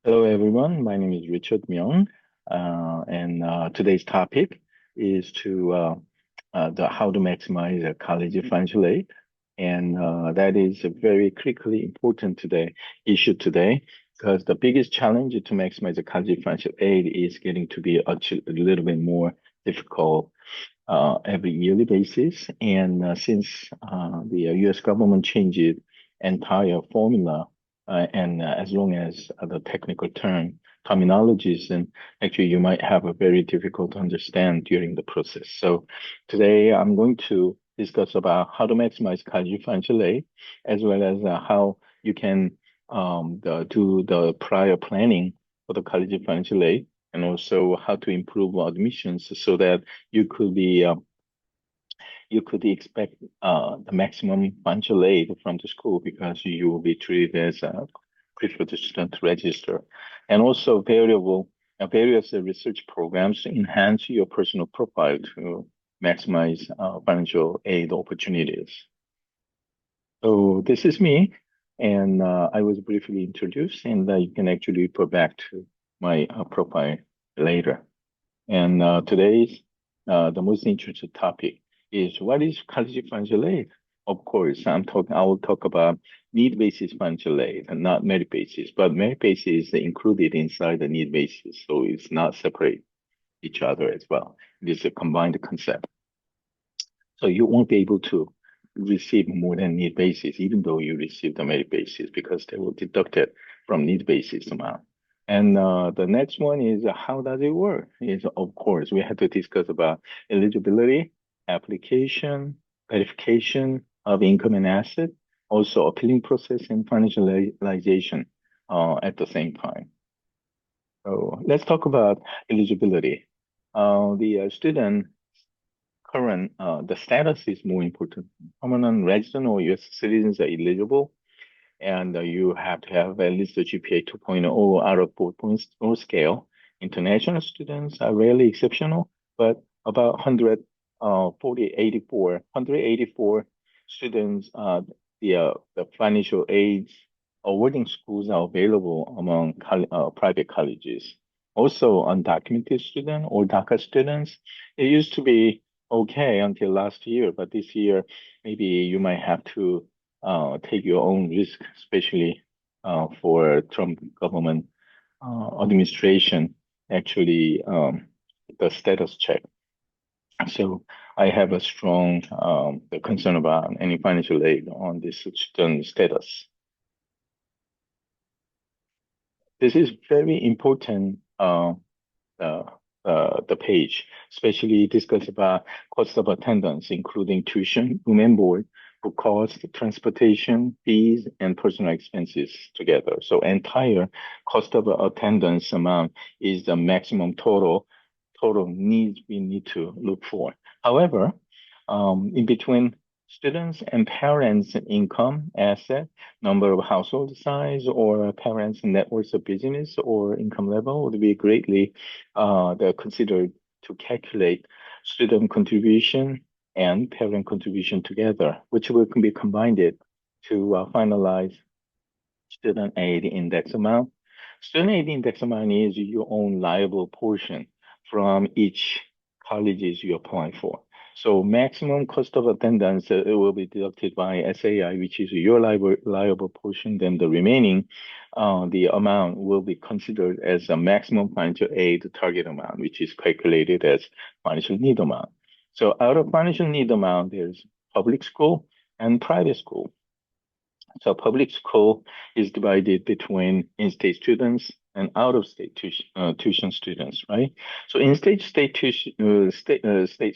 Hello, everyone. My name is Richard Myung, and today's topic is the how to maximize a college financial aid, and that is a very critically important issue today because the biggest challenge to maximize the college financial aid is getting to be a little bit more difficult every yearly basis, and since the U.S. government changed entire formula and as long as the technical terminologies, and actually you might have a very difficult to understand during the process. So today I'm going to discuss about how to maximize college financial aid, as well as how you can do the prior planning for the college financial aid, and also how to improve admissions so that you could be you could expect the maximum financial aid from the school because you will be treated as a preferred student register. And also various research programs to enhance your personal profile to maximize financial aid opportunities. So this is me, and I was briefly introduced, and you can actually refer back to my profile later. And today's the most interesting topic is what is college financial aid? Of course, I will talk about need basis financial aid and not merit basis, but merit basis is included inside the need basis, so it's not separate each other as well. It is a combined concept. So you won't be able to receive more than need basis, even though you receive the merit basis, because they will deduct it from need basis amount. And the next one is how does it work? Is of course we have to discuss about eligibility, application, verification of income and asset, also appealing process and financialization at the same time. So let's talk about eligibility. The student current the status is more important. Permanent resident or U.S. citizens are eligible, and you have to have at least a GPA 2.0 out of 4.0 scale. International students are rarely exceptional, but about 184 students, the financial aid awarding schools are available among private colleges. Also, undocumented student or DACA students, it used to be okay until last year, but this year maybe you might have to take your own risk, especially for Trump government administration, actually the status check. So I have a strong concern about any financial aid on this student status. This is very important, the page, especially discuss about cost of attendance, including tuition, room and board, food cost, transportation, fees, and personal expenses together. So entire cost of attendance amount is the maximum total needs we need to look for. However, in between students and parents' income, asset, number of household size, or parents' net worth of business or income level would be greatly they're considered to calculate student contribution and parent contribution together, which can be combined to finalize student aid index amount. Student aid index amount is your own liable portion from each colleges you apply for. So maximum cost of attendance it will be deducted by SAI, which is your liable portion. Then the remaining, the amount will be considered as a maximum financial aid target amount, which is calculated as financial need amount. So out of financial need amount, there's public school and private school. So public school is divided between in-state students and out-of-state tuition students, right? So in-state state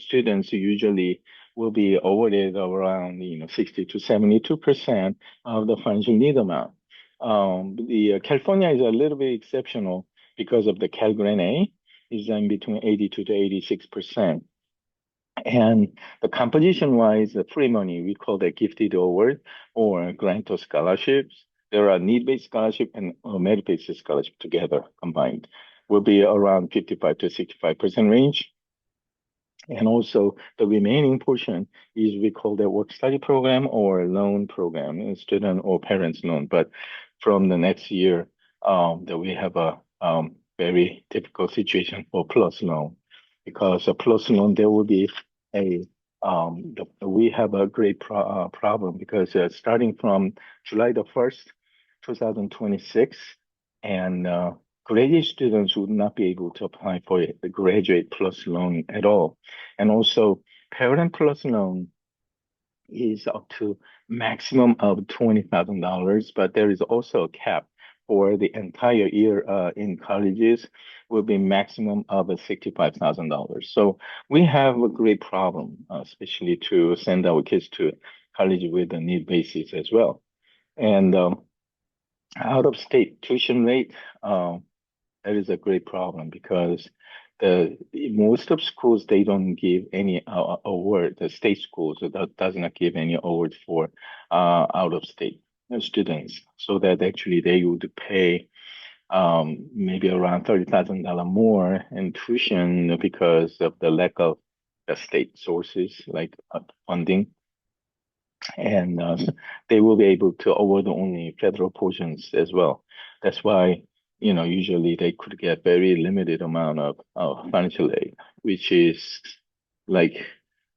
students usually will be awarded around 60 to 72% of the financial need amount. The California is a little bit exceptional because of the Cal Grant A is in between 82 to 86%. And the composition-wise, the free money, we call that gifted award or grant or scholarships. There are need-based scholarship and merit-based scholarship together combined will be around 55 to 65% range. And also the remaining portion is we call that work study program or loan program, student or parents loan. But from the next year, that we have a very difficult situation for plus loan because a plus loan there will be a we have a great problem because starting from July the 1st, 2026, and graduate students would not be able to apply for the graduate plus loan at all. And also, parent plus loan is up to maximum of $20,000, but there is also a cap for the entire year in colleges will be maximum of $65,000. So we have a great problem, especially to send our kids to college with a need basis as well. And out of state tuition rate, that is a great problem because the most of schools they don't give any award. The state schools that does not give any award for out of state students, so that actually they would pay maybe around $30,000 more in tuition because of the lack of the state sources like funding, and they will be able to award only federal portions as well. That's why, usually they could get very limited amount of financial aid, which is like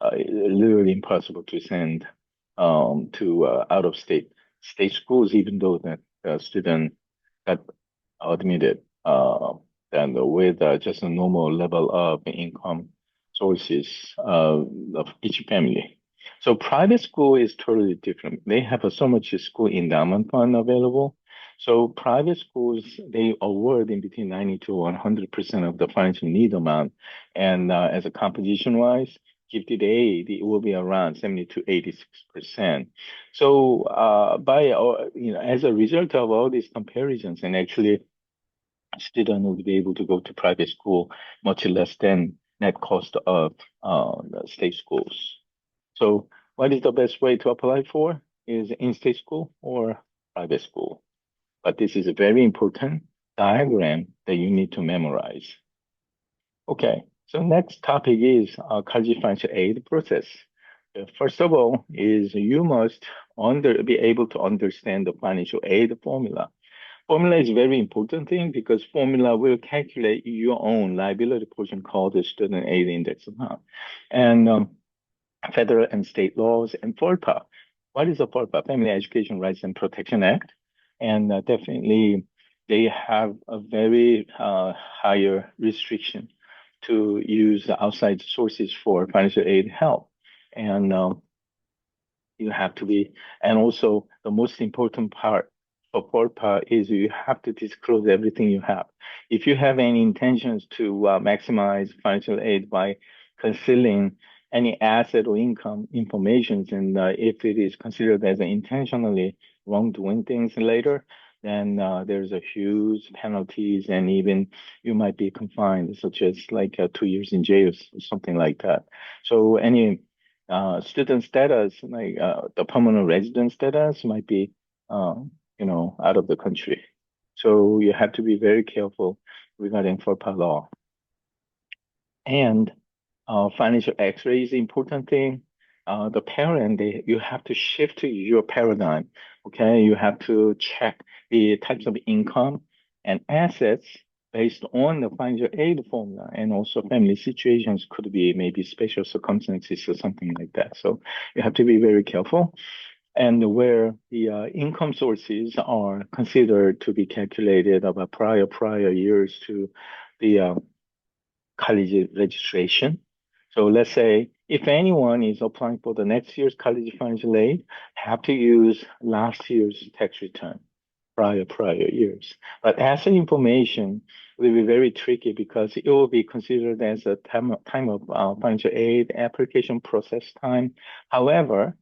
literally impossible to send to out of state schools, even though that the student got admitted and with just a normal level of income sources of each family. So private school is totally different. They have so much school endowment fund available. So private schools, they award in between 90 to 100% of the financial need amount. And as a composition wise, gifted aid, it will be around 70 to 86%. So as a result of all these comparisons, and actually student would be able to go to private school much less than net cost of the state schools. So what is the best way to apply for is in-state school or private school. But this is a very important diagram that you need to memorize. Okay, so next topic is college financial aid process. First of all, is you must be able to understand the financial aid formula. Formula is a very important thing because formula will calculate your own liability portion called the student aid index amount. And federal and state laws and FORPA. What is the FORPA? Family Education Rights and Protection Act. And definitely they have a very higher restriction to use outside sources for financial aid help. And you have to be, and also the most important part for FORPA is you have to disclose everything you have. If you have any intentions to maximize financial aid by concealing any asset or income information, and if it is considered as intentionally wrongdoing things later, then there's a huge penalties, and even you might be confined, such as like 2 years in jail, something like that. So any student status, like the permanent resident status, might be out of the country. So you have to be very careful regarding FORPA law. And financial X-ray is the important thing. The parent, you have to shift to your paradigm. Okay, you have to check the types of income and assets based on the financial aid formula, and also family situations could be maybe special circumstances or something like that. So you have to be very careful. And where the income sources are considered to be calculated of prior years to the college registration. So let's say if anyone is applying for the next year's college financial aid, have to use last year's tax return, prior years. But asset information will be very tricky because it will be considered as a time of financial aid application process time. However,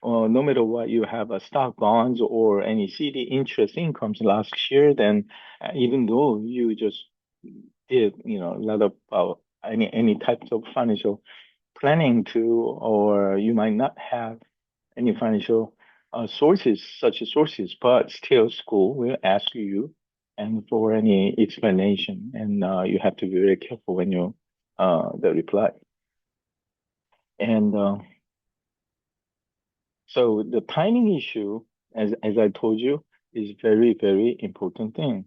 no matter what, you have a stock bonds or any CD interest incomes last year, then even though you just did, a lot of any types of financial planning to, or you might not have any financial such sources, but still school will ask you and for any explanation, and you have to be very careful when you the reply. And so the timing issue, as I told you, is very, very important thing.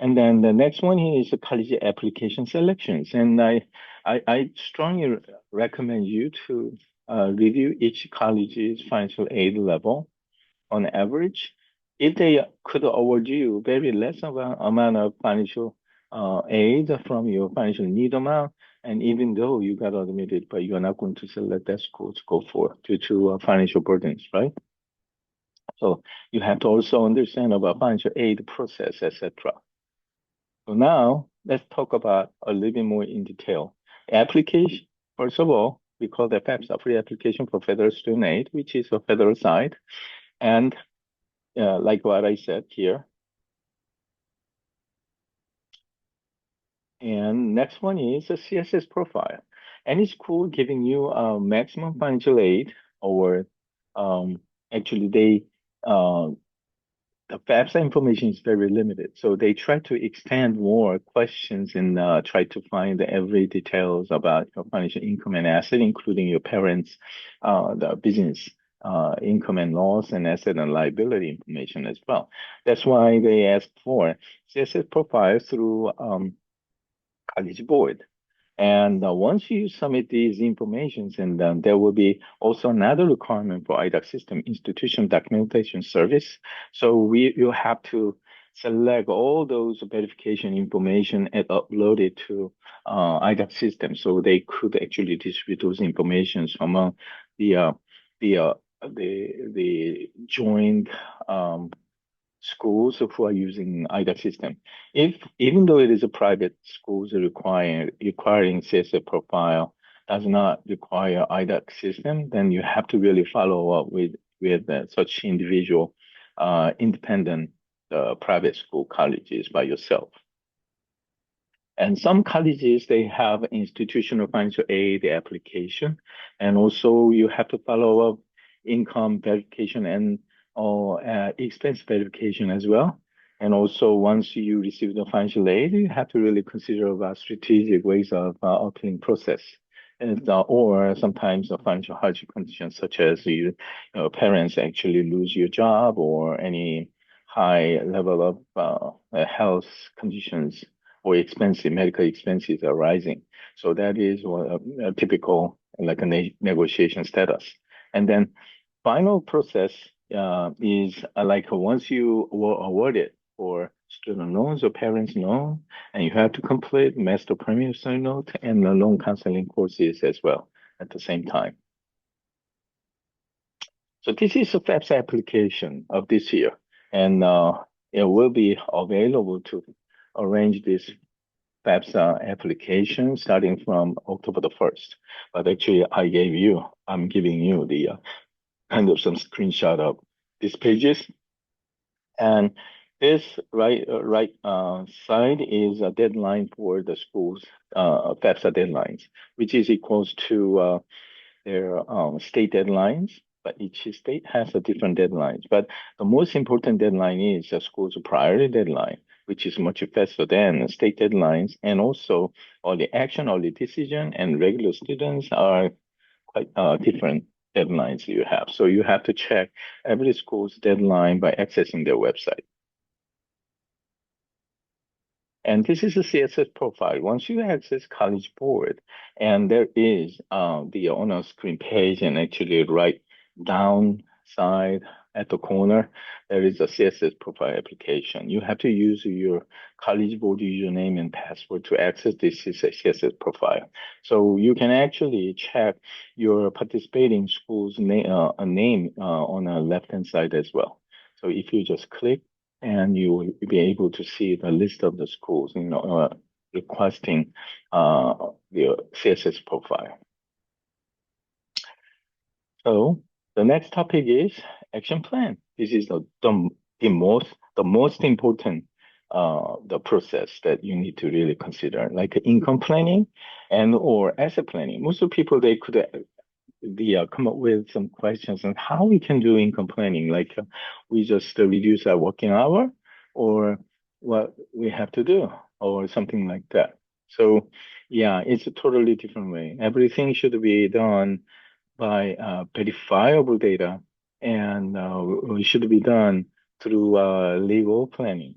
And then the next one here is the college application selections. And I strongly recommend you to review each college's financial aid level on average. If they could award you very less of an amount of financial aid from your financial need amount, and even though you got admitted, but you're not going to select that school to go for due to financial burdens, right? So you have to also understand about financial aid process, etc. So now let's talk about a little bit more in detail. Application, first of all, we call that FAFSA, free application for federal student aid, which is a federal side. And like what I said here. And next one is a CSS profile. Any school giving you maximum financial aid, or actually the FAFSA information is very limited. So they try to extend more questions and try to find every details about your financial income and asset, including your parents' the business income and loss and asset and liability information as well. That's why they ask for CSS profile through College Board. And once you submit these informations, and there will be also another requirement for IDOC system, institution documentation service. So you have to select all those verification information and upload it to IDOC system, so they could actually distribute those informations among the the joint schools who are using IDOC system. If even though it is a private schools requiring CSA profile does not require IDOC system, then you have to really follow up with such individual independent private school colleges by yourself. And some colleges, they have institutional financial aid application, and also you have to follow up income verification and expense verification as well. And also, once you receive the financial aid, you have to really consider about strategic ways of appealing process. And, or sometimes a financial hardship conditions, such as parents actually lose your job, or any high level of health conditions or expensive medical expenses are rising. So that is a typical like a negotiation status. And then final process is like once you were awarded for student loans or parents loan, and you have to complete master promissory note and the loan counseling courses as well at the same time. So this is a FAFSA application of this year, and it will be available to arrange this FAFSA application starting from October the 1st. But actually, I'm giving you the kind of some screenshot of these pages. And this right side is a deadline for the school's FAFSA deadlines, which is equals to their state deadlines. But each state has a different deadlines. But the most important deadline is the school's priority deadline, which is much faster than state deadlines. And also, all the action, all the decision, and regular students are quite different deadlines you have. So you have to check every school's deadline by accessing their website. And this is a CSS profile. Once you access College Board, and there is the on-screen page, and actually right down side at the corner, there is a CSS profile application. You have to use your College Board username and password to access this CSS profile. So you can actually check your participating school's name on the left-hand side as well. So if you just click, and you will be able to see the list of the schools, requesting the CSS profile. So the next topic is action plan. This is the most important the process that you need to really consider, like income planning and or asset planning. Most of people, they could come up with some questions on how we can do income planning, like we just reduce our working hour, or what we have to do, or something like that. So yeah, it's a totally different way. Everything should be done by verifiable data, and it should be done through legal planning.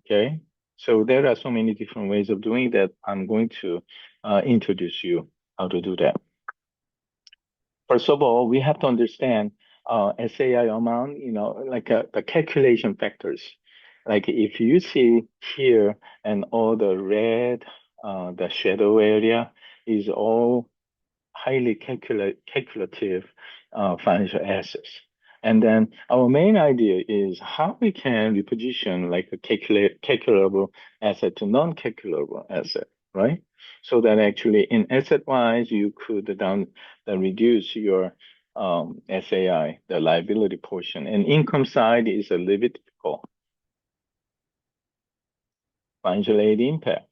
Okay. So there are so many different ways of doing that. I'm going to introduce you how to do that. First of all, we have to understand SAI amount, like the calculation factors. Like if you see here and all the red, the shadow area is all highly calculative financial assets. And then our main idea is how we can reposition like a calculable asset to non-calculable asset, right? So that actually in asset-wise, you could reduce your SAI, the liability portion. And income side is a little bit difficult. Financial aid impact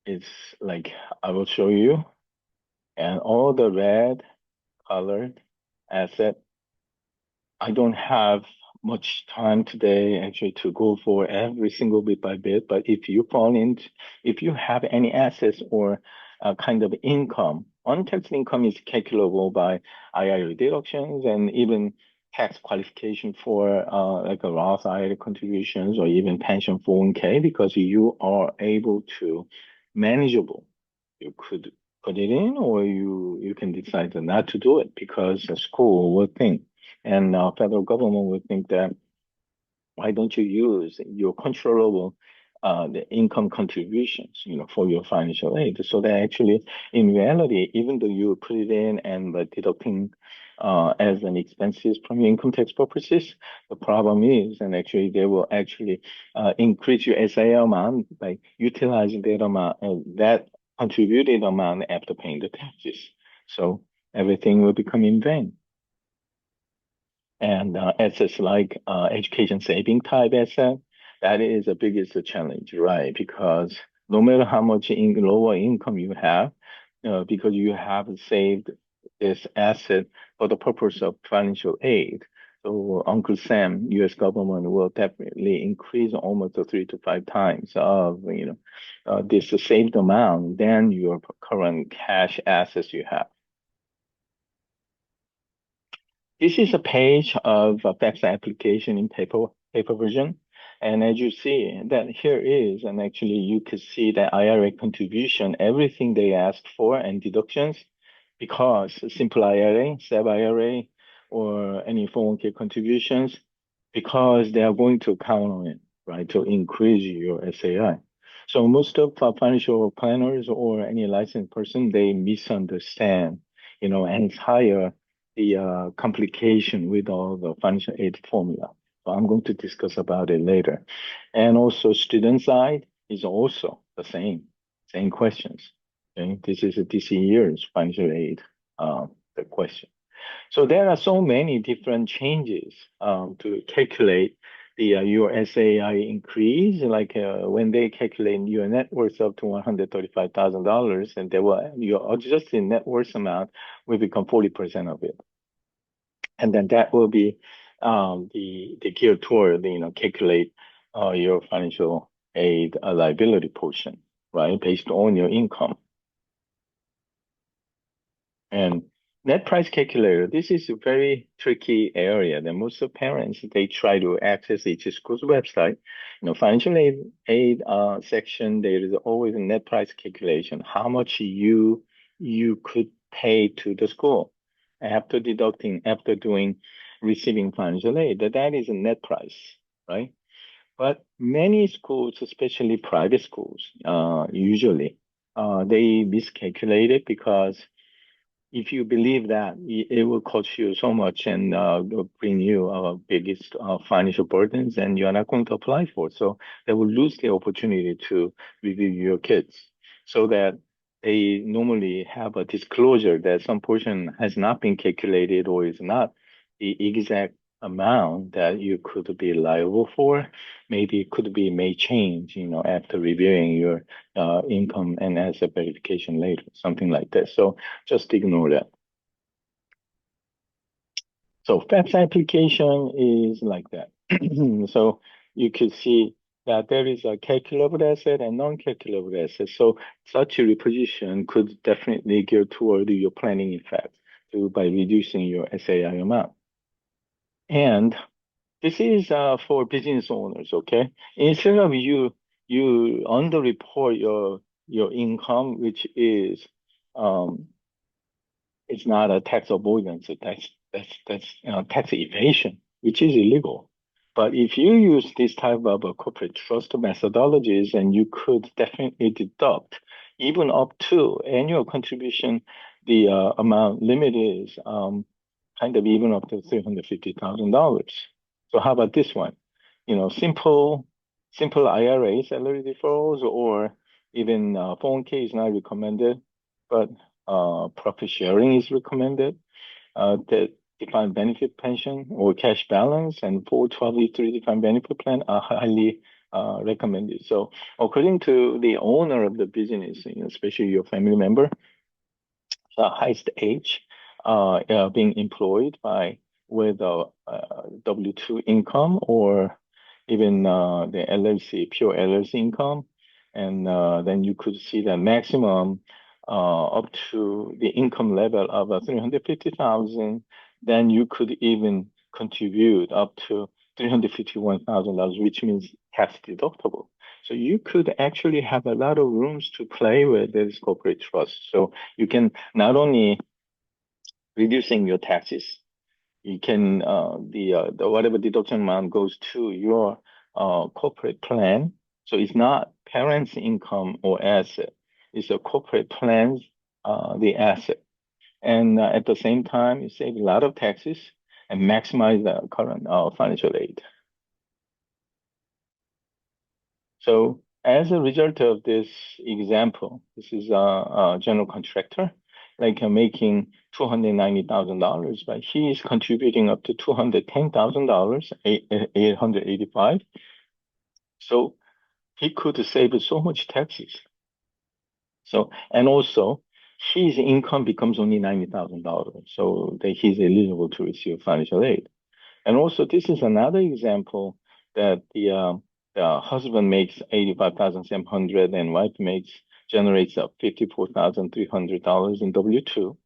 is like I will show you, and all the red colored asset. I don't have much time today actually to go for every single bit by bit, but if you have any assets or kind of income, untaxed income is calculable by IRA deductions and even tax qualification for like a Roth IRA contributions or even pension 401k because you are able to manageable. You could put it in or you can decide not to do it because the school will think and federal government will think that why don't you use your controllable the income contributions, for your financial aid? So that actually, in reality, even though you put it in and deducting as an expenses from your income tax purposes, the problem is, and actually they will actually increase your SIA amount by utilizing that amount, that contributed amount after paying the taxes. So everything will become in vain. And assets like education saving type asset, that is the biggest challenge, right? Because no matter how much lower income you have, because you have saved this asset for the purpose of financial aid. So Uncle Sam, U.S. government will definitely increase almost 3 to 5 times of this saved amount than your current cash assets you have. This is a page of FAFSA application in paper version. And as you see that here is, and actually you could see the IRA contribution, everything they asked for and deductions, because simple IRA, SEB IRA, or any 401k contributions, because they are going to count on it, right, to increase your SAI. So most of financial planners or any licensed person, they misunderstand, entire the complication with all the financial aid formula. So I'm going to discuss about it later. And also student side is also the same questions. Okay, this is this year's financial aid, the question. So there are so many different changes to calculate the your SAI increase. Like when they calculate your net worth up to $135,000, and your adjusted net worth amount will become 40% of it, and then that will be the gear toward calculate your financial aid liability portion, right, based on your income. And net price calculator, this is a very tricky area that most of parents, they try to access each school's website. Financial aid section, there is always a net price calculation, how much you could pay to the school after receiving financial aid. That is a net price, right? But many schools, especially private schools, usually they miscalculate it because if you believe that it will cost you so much and bring you biggest financial burdens, and you're not going to apply for it. So they will lose the opportunity to review your kids, so that they normally have a disclosure that some portion has not been calculated or is not the exact amount that you could be liable for. Maybe it may change, after reviewing your income and asset verification later, something like that. So just ignore that. So FAFSA application is like that. So you could see that there is a calculable asset and non-calculable asset. So such a reposition could definitely gear toward your planning effect by reducing your SAI amount. And this is for business owners, okay? Instead of you you underreport your income, which is um, it's not a tax avoidance. That's tax evasion, which is illegal. But if you use this type of corporate trust methodologies, and you could definitely deduct even up to annual contribution, the amount limit is kind of even up to $350,000. So how about this one? Simple IRA salary deferrals, or even 401k is not recommended, but profit sharing is recommended. The defined benefit pension or cash balance and 412(b)(3) defined benefit plan are highly recommended. So according to the owner of the business, especially your family member, the highest age being employed by with a W-2 income, or even the LLC, pure LLC income. And then you could see the maximum up to the income level of 350,000. Then you could even contribute up to $351,000, which means tax deductible. So you could actually have a lot of rooms to play with this corporate trust. So you can not only reducing your taxes, you can the whatever deduction amount goes to your corporate plan. So it's not parents' income or asset; it's a corporate plan's the asset. And at the same time, you save a lot of taxes and maximize the current financial aid. So as a result of this example, this is a general contractor, like making $290,000, but he is contributing up to $210,000, 885. So he could save so much taxes. So, and also his income becomes only $90,000, so that he's eligible to receive financial aid. And also, this is another example that the husband makes 85,700 and wife generates $54,300 in W-2,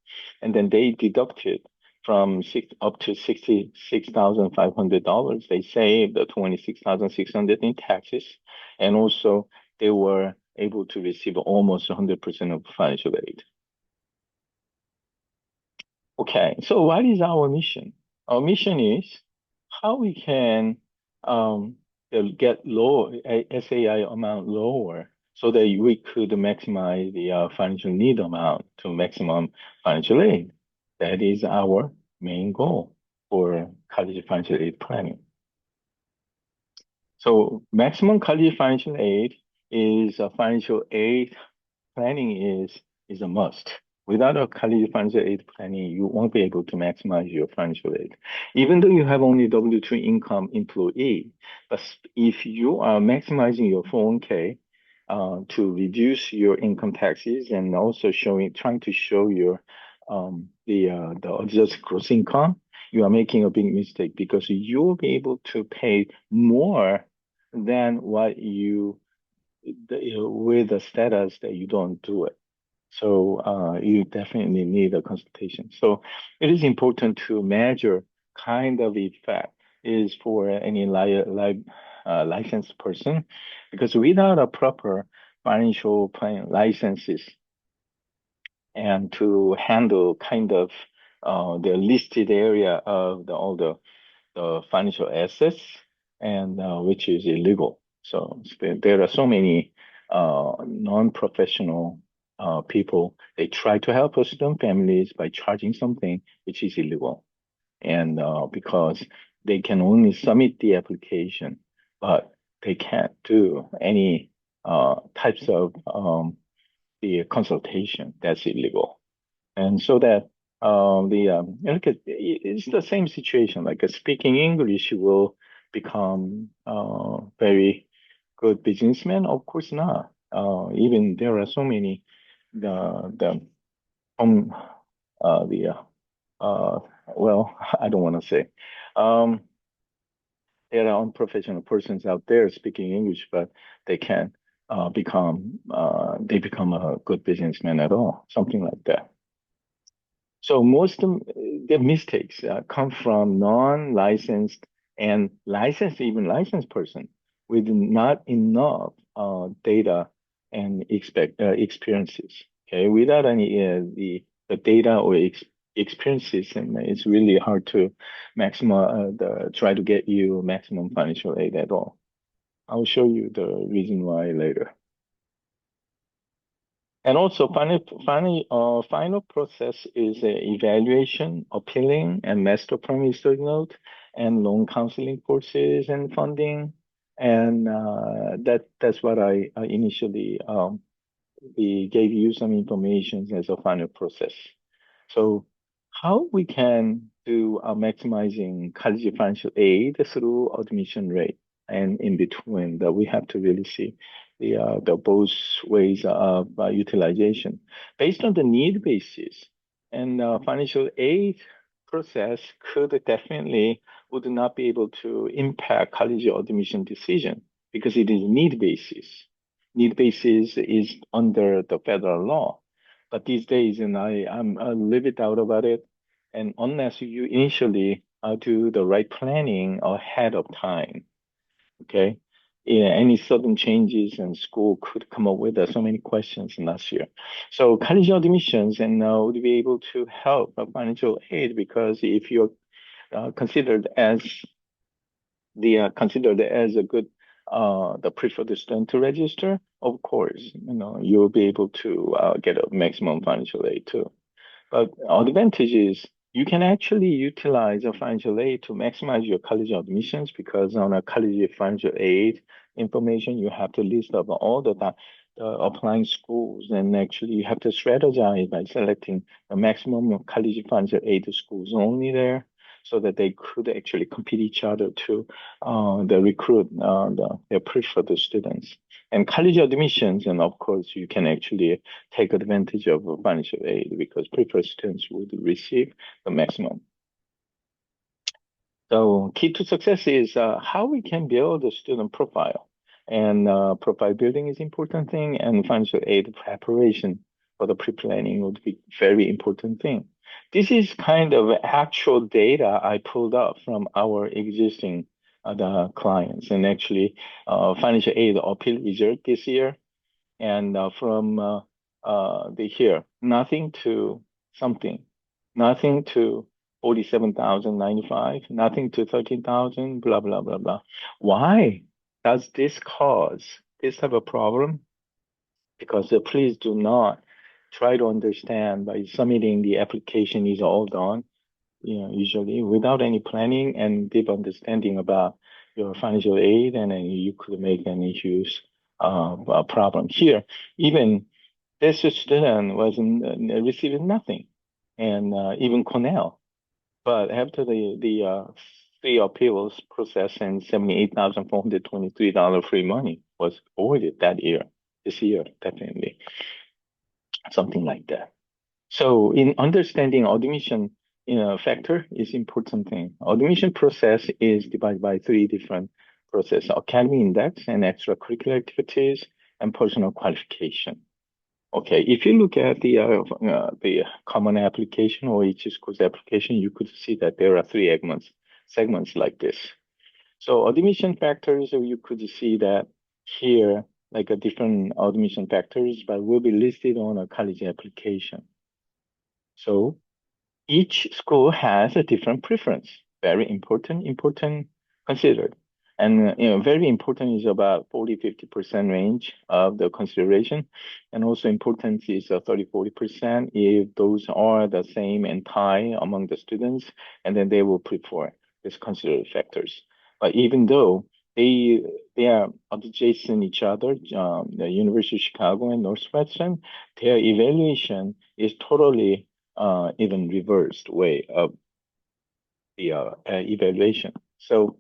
and then they deducted from up to $66,500. They saved the 26,600 in taxes, and also they were able to receive almost 100% of financial aid. Okay, so what is our mission? Our mission is how we can get SAI amount lower, so that we could maximize the financial need amount to maximum financial aid. That is our main goal for college financial aid planning. So maximum college financial aid is financial aid planning is a must. Without a college financial aid planning, you won't be able to maximize your financial aid. Even though you have only W-2 income employee, but if you are maximizing your 401k to reduce your income taxes, and also trying to show your the adjusted gross income, you are making a big mistake, because you'll be able to pay more than what with the status that you don't do it. So you definitely need a consultation. So it is important to measure kind of effect is for any licensed person, because without a proper financial plan licenses and to handle kind of the listed area of all the financial assets, and which is illegal. So there are so many non-professional people. They try to help student families by charging something which is illegal, and because they can only submit the application, but they can't do any types of the consultation. That's illegal. And so that it's the same situation. Like speaking English will become very good businessman? Of course not. Even there are so many the um the well, I don't want to say. Um, there are unprofessional persons out there speaking English, but they can they become a good businessman at all, something like that. So most of the mistakes come from non-licensed and licensed, even licensed person. with not enough data and experiences. Okay, without any the data or experiences, and it's really hard to try to get you maximum financial aid at all. I'll show you the reason why later. And also, final process is evaluation, appealing, and master promissory note, and loan counseling courses and funding. And that's what I initially we gave you some information as a final process. So how we can do maximizing college financial aid through admission rate, and in between that we have to really see the both ways of utilization based on the need basis, and financial aid process could definitely would not be able to impact college admission decision because it is need basis. Need basis is under the federal law. But these days, and I'm a little bit doubt about it. And unless you initially do the right planning ahead of time, okay? Yeah, any sudden changes in school could come up with so many questions last year. So college admissions and would be able to help financial aid because if you're considered as considered as a good the preferred student to register, of course, you'll be able to get a maximum financial aid too. But advantage is you can actually utilize a financial aid to maximize your college admissions because on a college financial aid information, you have to list up all the applying schools, and actually you have to strategize by selecting the maximum of college financial aid schools only there so that they could actually compete each other to recruit their preferred students. And college admissions, and of course, you can actually take advantage of financial aid because preferred students would receive the maximum. So key to success is how we can build a student profile. And profile building is important thing, and financial aid preparation for the pre-planning would be very important thing. This is kind of actual data I pulled up from our existing the clients, and actually financial aid appeal result this year, and from the here, nothing to something, nothing to 47,095, nothing to 13,000, blah, blah, blah, blah. Why does this cause this type of problem? Because please do not try to understand by submitting the application is all done, usually without any planning and deep understanding about your financial aid, and then you could make any huge problem here. Even this student was receiving nothing, and even Cornell. But after the three appeals process and $78,423 free money was awarded that year, this year, definitely, something like that. So in understanding admission factor is important thing. Admission process is divided by three different process: academic index and extracurricular activities and personal qualification. Okay, if you look at the common application or each school's application, you could see that there are three segments like this. So admission factors, you could see that here, like a different admission factors, but will be listed on a college application. So each school has a different preference. Very important considered. And very important is about 40-50% range of the consideration. And also important is 30-40% if those are the same and tie among the students, and then they will prefer these considered factors. But even though they are adjacent each other, the University of Chicago and Northwestern, their evaluation is totally even reversed way of the evaluation. So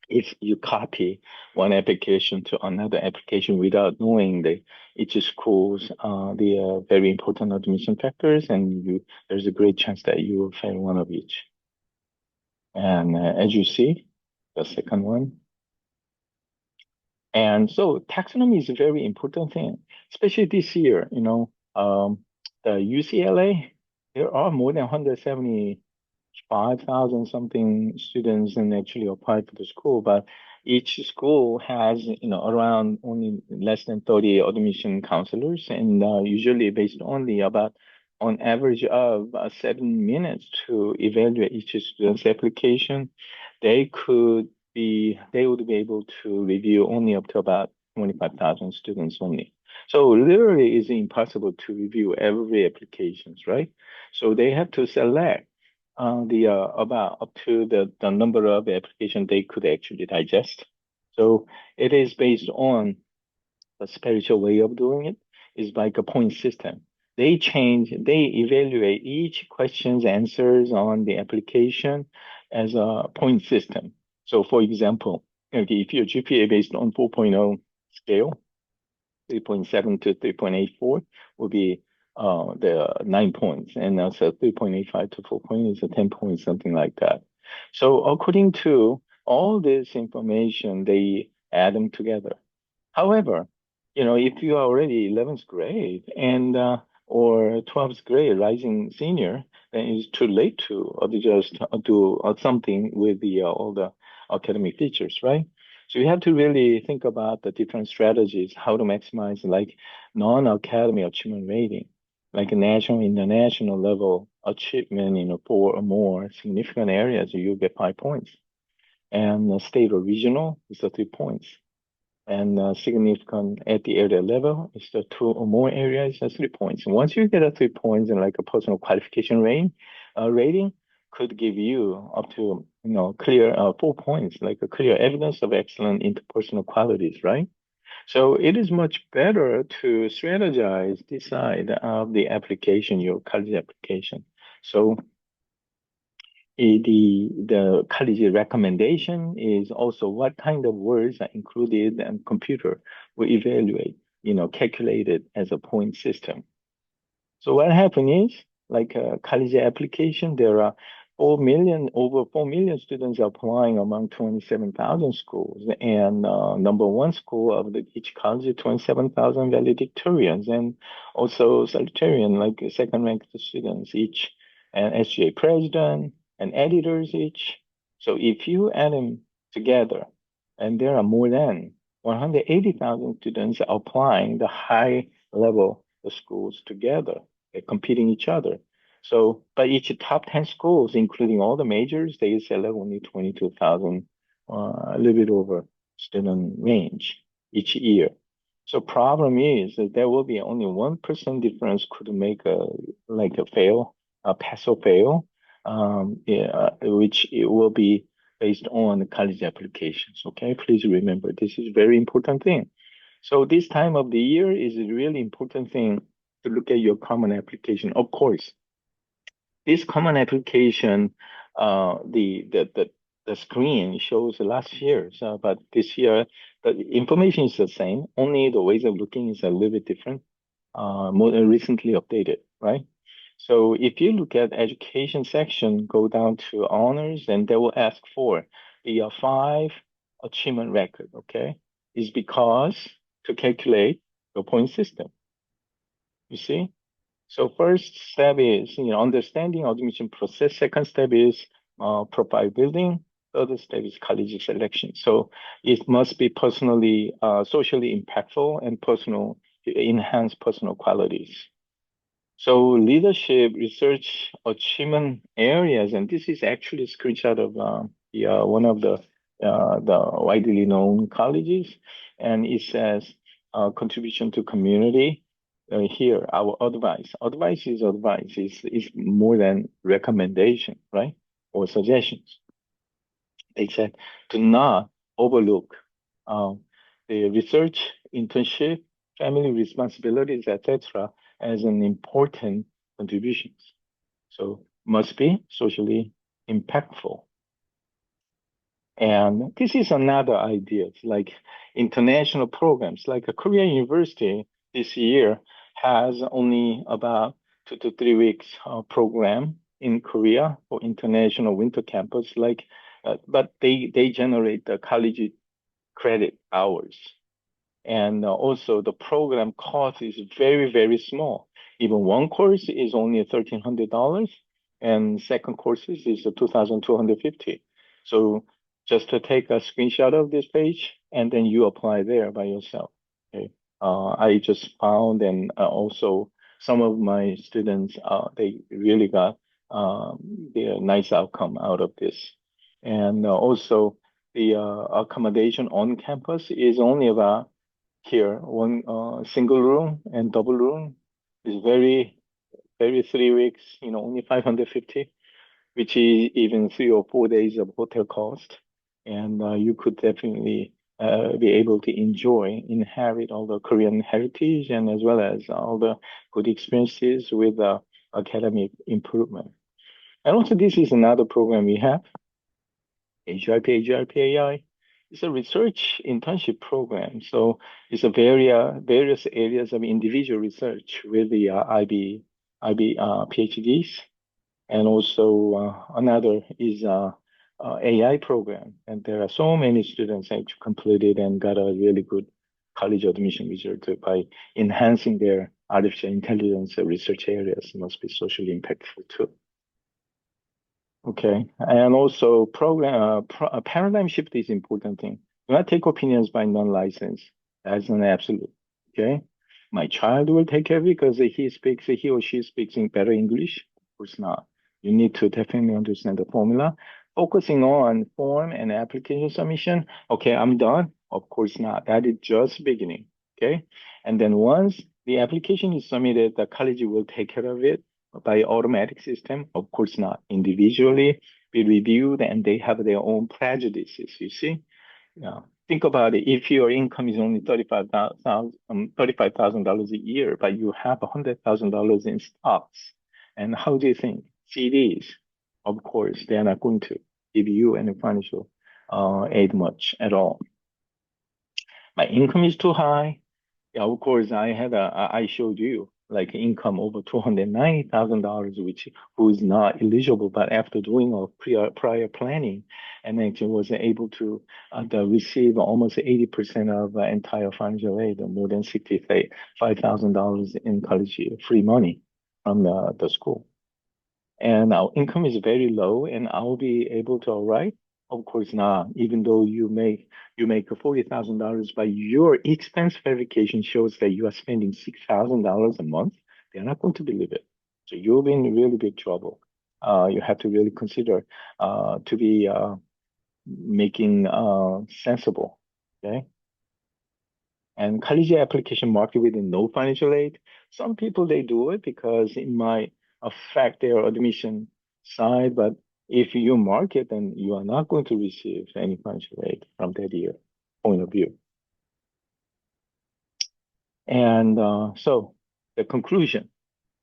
if you copy one application to another application without knowing each school's the very important admission factors, and there's a great chance that you will fail one of each. And as you see, the second one. And so taxonomy is a very important thing, especially this year, the UCLA, there are more than 175,000 something students and actually applied for the school, but each school has, around only less than 30 admission counselors, and usually based only about on average of 7 minutes to evaluate each student's application. They would be able to review only up to about 25,000 students only. So literally it's impossible to review every applications, right? So they have to select the about up to the number of applications they could actually digest. So it is based on the spiritual way of doing it is like a point system. They evaluate each question's answers on the application as a point system. So for example, okay, if your GPA based on 4.0 scale, 3.7 to 3.84 will be the 9 points, and also 3.85 to 4 points is a 10 points, something like that. So according to all this information, they add them together. However, if you are already 11th grade and or 12th grade rising senior, then it's too late to just do something with the all the academic features, right? So you have to really think about the different strategies, how to maximize like non-academic achievement rating, like a national, international level achievement in 4 or more significant areas, you get 5 points. And state or regional is 3 points. And significant at the area level is the 2 or more areas, 3 points. And once you get a 3 points and like a personal qualification rating could give you up to clear 4 points, like a clear evidence of excellent interpersonal qualities, right? So it is much better to strategize, decide of the application, your college application. So the college recommendation is also what kind of words are included, and computer will evaluate, calculate it as a point system. So what happened is, like a college application, there are over 4 million students applying among 27,000 schools, and number one school of each college, 27,000 valedictorians, and also salutarian, like second-ranked students each, and SGA president and editors each. So if you add them together, and there are more than 180,000 students applying the high level schools together, they're competing each other. So, but each top 10 schools, including all the majors, they select only 22,000, a little bit over student range each year. So problem is that there will be only 1% difference could make a pass or fail, yeah, which it will be based on college applications. Okay, please remember this is very important thing. So this time of the year is a really important thing to look at your common application. Of course, this common application, the screen shows last year, so but this year the information is the same. Only the ways of looking is a little bit different. More recently updated, right? So if you look at education section, go down to honors, and they will ask for the 5 achievement record. Okay, is because to calculate the point system. You see. So first step is understanding admission process. Second step is profile building. Third step is college selection. So it must be personally, socially impactful and enhance personal qualities. So leadership research achievement areas, and this is actually a screenshot of one of the widely known colleges, and it says contribution to community. Here, our advice is more than recommendation, right? Or suggestions. They said do not overlook uh, the research, internship, family responsibilities, etc., as an important contributions. So must be socially impactful. And this is another idea. It's like international programs, like a Korean university this year has only about 2 to 3 weeks program in Korea for international winter campus. But they generate the college credit hours, and also the program cost is very, very small. Even one course is only $1,300, and second courses is 2,250. So just to take a screenshot of this page and then you apply there by yourself. Okay. I just found and also some of my students, they really got the nice outcome out of this. And also the accommodation on campus is only about here, one single room and double room is very 3 weeks, only 550, which is even 3 or 4 days of hotel cost. And you could definitely be able to enjoy, inherit all the Korean heritage and as well as all the good experiences with academic improvement. And also, this is another program we have, AGRP It's a research internship program. So it's a various areas of individual research with the IB PhDs. And also another is AI program. And there are so many students actually completed and got a really good college admission result by enhancing their artificial intelligence research areas. Must be socially impactful too. Okay, and also paradigm shift is important thing. Do not take opinions by non-licensed. That's an absolute. Okay, my child will take care because he or she speaks in better English. Of course not. You need to definitely understand the formula. Focusing on form and application submission. Okay, I'm done. Of course not. That is just beginning. Okay, and then once the application is submitted, the college will take care of it by automatic system? Of course not. Individually be reviewed and they have their own prejudices, you see? Yeah. Think about it. If your income is only $35,000 a year, but you have $100,000 in stocks, and how do you think? CDs, of course, they're not going to give you any financial aid much at all. My income is too high. Yeah, of course, I showed you like income over $290,000, which who is not eligible, but after doing a prior planning, and actually was able to receive almost 80% of entire financial aid, more than $65,000 in college free money from the school. And our income is very low, and I'll be able to write. Of course not. Even though you make $40,000, but your expense verification shows that you are spending $6,000 a month, they're not going to believe it. So you'll be in really big trouble. You have to really consider to be making sensible. Okay. And college application market with no financial aid. Some people they do it because it might affect their admission side, but if you market, then you are not going to receive any financial aid from that year point of view. And so the conclusion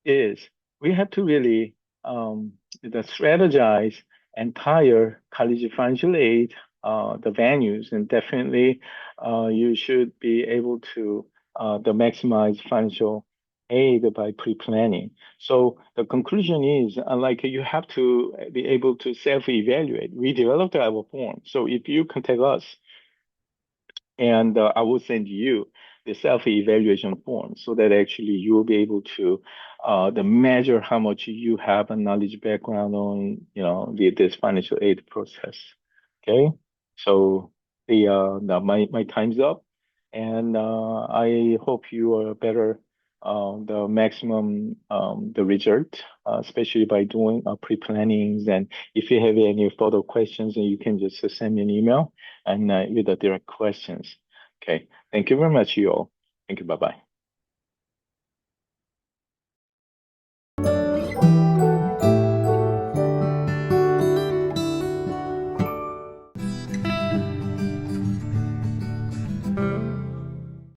is we have to really strategize entire college financial aid, the venues, and definitely you should be able to maximize financial aid by pre-planning. So the conclusion is like you have to be able to self-evaluate. We developed our form. So if you contact us, and I will send you the self-evaluation form so that actually you will be able to measure how much you have a knowledge background on, this financial aid process. Okay, so my time's up, and I hope you are better the maximum the result, especially by doing pre-plannings. And if you have any further questions, then you can just send me an email and with the direct questions. Okay, thank you very much, you all. Thank you. Bye bye.